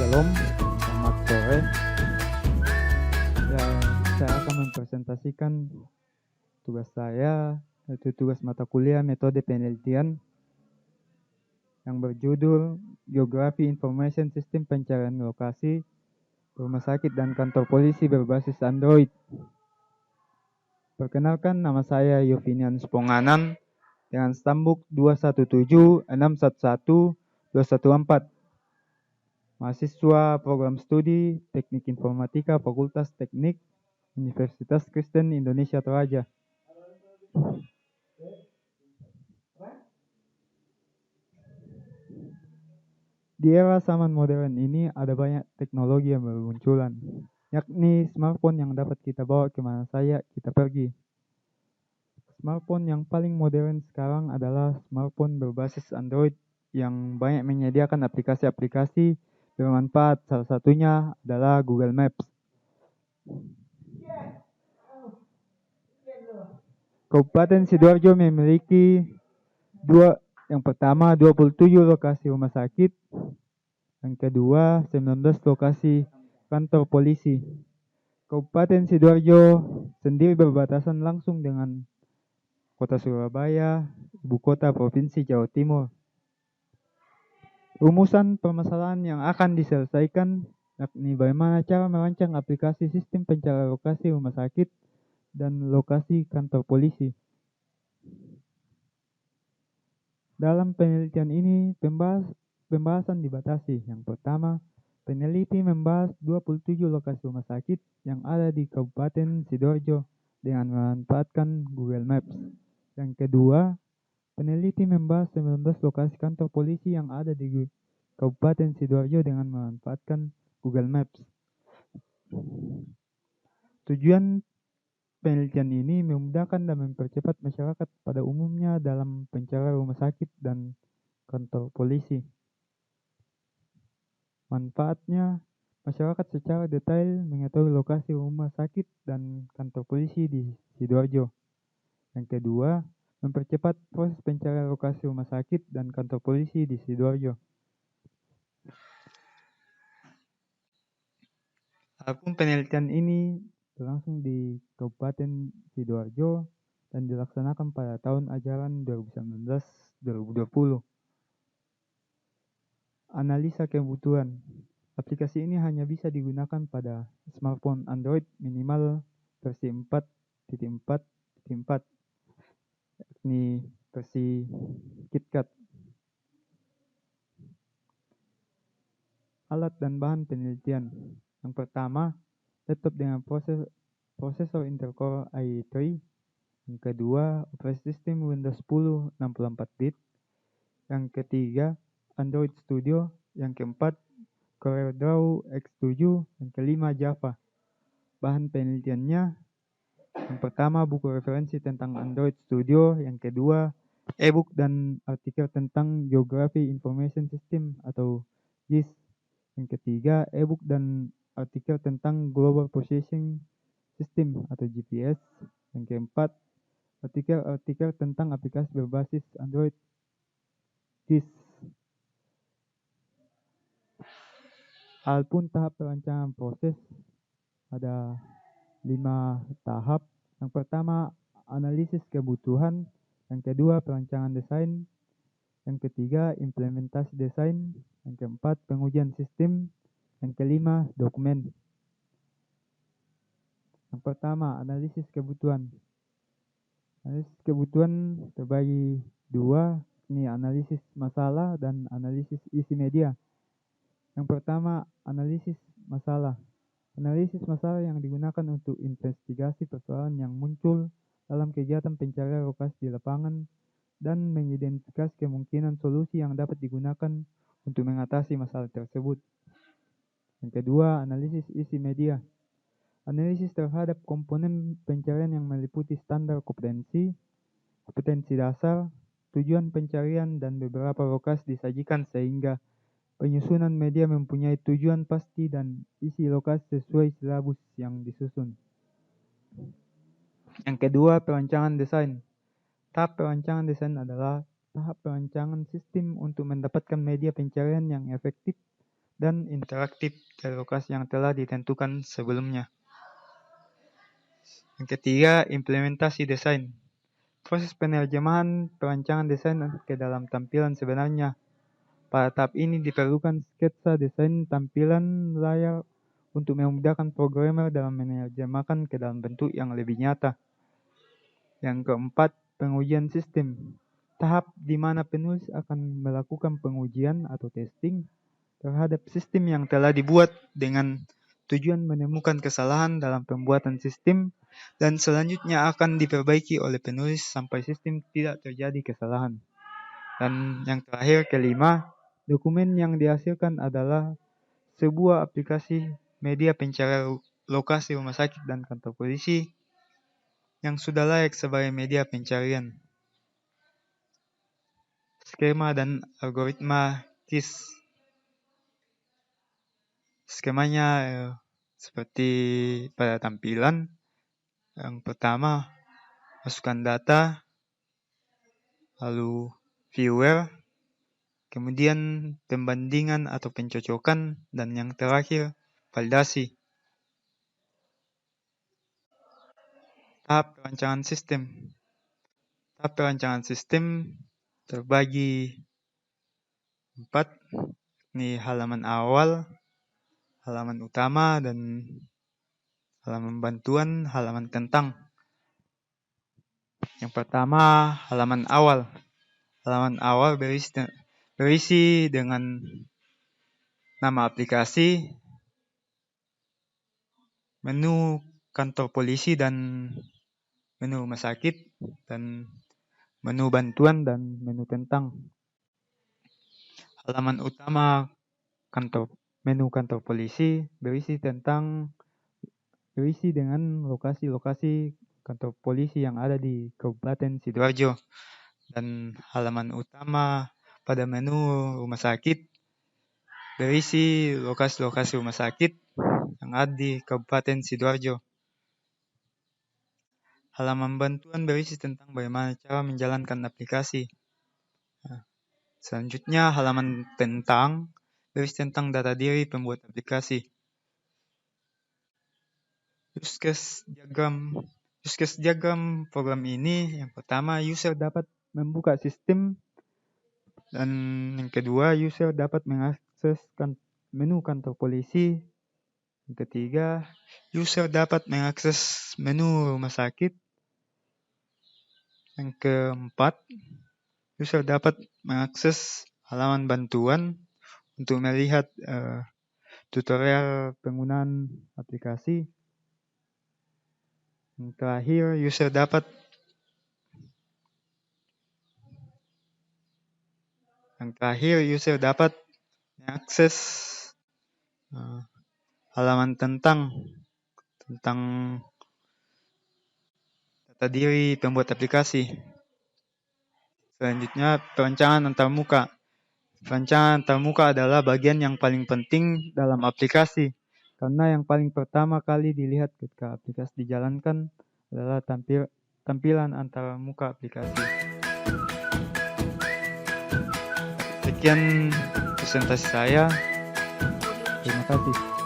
Shalom, selamat sore. Ya, saya akan mempresentasikan tugas saya, yaitu tugas mata kuliah metode penelitian yang berjudul Geografi Information System Pencarian Lokasi Rumah Sakit dan Kantor Polisi berbasis Android. Perkenalkan, nama saya Yovinian Sponganan dengan stambuk 217611214. Mahasiswa program studi Teknik Informatika Fakultas Teknik Universitas Kristen Indonesia Toraja. Di era zaman modern ini ada banyak teknologi yang bermunculan, yakni smartphone yang dapat kita bawa kemana saja kita pergi. Smartphone yang paling modern sekarang adalah smartphone berbasis Android yang banyak menyediakan aplikasi-aplikasi bermanfaat. Salah satunya adalah Google Maps. Kabupaten Sidoarjo memiliki yang pertama 27 lokasi rumah sakit, yang kedua 19 lokasi kantor polisi. Kabupaten Sidoarjo sendiri berbatasan langsung dengan Kota Surabaya, ibu kota Provinsi Jawa Timur. Rumusan permasalahan yang akan diselesaikan yakni bagaimana cara merancang aplikasi sistem pencarian lokasi rumah sakit dan lokasi kantor polisi. Dalam penelitian ini pembahasan dibatasi. Yang pertama, peneliti membahas 27 lokasi rumah sakit yang ada di Kabupaten Sidoarjo dengan memanfaatkan Google Maps. Yang kedua, peneliti membahas 19 lokasi kantor polisi yang ada di Kabupaten Sidoarjo dengan memanfaatkan Google Maps. Tujuan penelitian ini memudahkan dan mempercepat masyarakat pada umumnya dalam pencarian rumah sakit dan kantor polisi. Manfaatnya, masyarakat secara detail mengetahui lokasi rumah sakit dan kantor polisi di Sidoarjo. Yang kedua, mempercepat proses pencarian lokasi rumah sakit dan kantor polisi di Sidoarjo. Adapun penelitian ini berlangsung di Kabupaten Sidoarjo dan dilaksanakan pada tahun ajaran 2019-2020. Analisa kebutuhan. Aplikasi ini hanya bisa digunakan pada smartphone Android minimal versi 4.4.4, yakni versi KitKat. Alat dan bahan penelitian. Yang pertama, laptop dengan prosesor Intel Core i3. Yang kedua, operasi sistem Windows 10 64-bit. Yang ketiga, Android Studio. Yang keempat, CorelDRAW X7. Yang kelima, Java. Bahan penelitiannya, yang pertama, buku referensi tentang Android Studio. Yang kedua, e-book dan artikel tentang Geography Information System atau GIS. Yang ketiga, e-book dan artikel tentang Global Positioning System atau GPS. Yang keempat, artikel tentang aplikasi berbasis Android GIS. Adapun tahap perancangan proses ada 5 tahap. Yang pertama, analisis kebutuhan. Yang kedua, perancangan desain. Yang ketiga, implementasi desain. Yang keempat, pengujian sistem. Yang kelima, dokumen. Yang pertama, analisis kebutuhan. Analisis kebutuhan terbagi dua, ini analisis masalah dan analisis isi media. Yang pertama, analisis masalah. Analisis masalah yang digunakan untuk investigasi persoalan yang muncul dalam kegiatan pencarian lokasi di lapangan dan mengidentifikasi kemungkinan solusi yang dapat digunakan untuk mengatasi masalah tersebut. Yang kedua, analisis isi media. Analisis terhadap komponen pencarian yang meliputi standar kompetensi dasar, tujuan pencarian, dan beberapa lokasi disajikan sehingga penyusunan media mempunyai tujuan pasti dan isi lokasi sesuai silabus yang disusun. Yang kedua, perancangan desain. Tahap perancangan desain adalah tahap perancangan sistem untuk mendapatkan media pencarian yang efektif dan interaktif dari lokasi yang telah ditentukan sebelumnya. Yang ketiga, implementasi desain. Proses penerjemahan perancangan desain ke dalam tampilan sebenarnya. Pada tahap ini diperlukan sketsa desain tampilan layar untuk memudahkan programmer dalam menerjemahkan ke dalam bentuk yang lebih nyata. Yang keempat, pengujian sistem. Tahap di mana penulis akan melakukan pengujian atau testing terhadap sistem yang telah dibuat dengan tujuan menemukan kesalahan dalam pembuatan sistem dan selanjutnya akan diperbaiki oleh penulis sampai sistem tidak terjadi kesalahan. Dan yang terakhir, kelima, dokumen yang dihasilkan adalah sebuah aplikasi media pencarian lokasi rumah sakit dan kantor polisi yang sudah layak sebagai media pencarian. Skema dan algoritma KISS. Skemanya seperti pada tampilan. Yang pertama, masukkan data, lalu viewer, kemudian pembandingan atau pencocokan, dan yang terakhir, validasi. Tahap perancangan sistem. Tahap perancangan sistem terbagi 4, ini halaman awal, halaman utama, dan halaman bantuan, halaman tentang. Yang pertama, halaman awal. Halaman awal berisi dengan nama aplikasi, menu kantor polisi dan menu rumah sakit, dan menu bantuan dan menu tentang. Halaman utama menu kantor polisi berisi dengan lokasi-lokasi kantor polisi yang ada di Kabupaten Sidoarjo. Dan halaman utama pada menu rumah sakit berisi lokasi-lokasi rumah sakit yang ada di Kabupaten Sidoarjo. Halaman bantuan berisi tentang bagaimana cara menjalankan aplikasi. Selanjutnya, halaman tentang berisi tentang data diri pembuat aplikasi. Use case diagram program ini, yang pertama, user dapat membuka sistem, dan yang kedua, user dapat mengakses menu kantor polisi. Yang ketiga, user dapat mengakses menu rumah sakit. Yang keempat, user dapat mengakses halaman bantuan untuk melihat tutorial penggunaan aplikasi. Yang terakhir, user dapat mengakses halaman tentang data diri pembuat aplikasi. Selanjutnya, perancangan antarmuka. Perancangan antarmuka adalah bagian yang paling penting dalam aplikasi, karena yang paling pertama kali dilihat ketika aplikasi dijalankan adalah tampilan antarmuka aplikasi. Sekian presentasi saya. Terima kasih.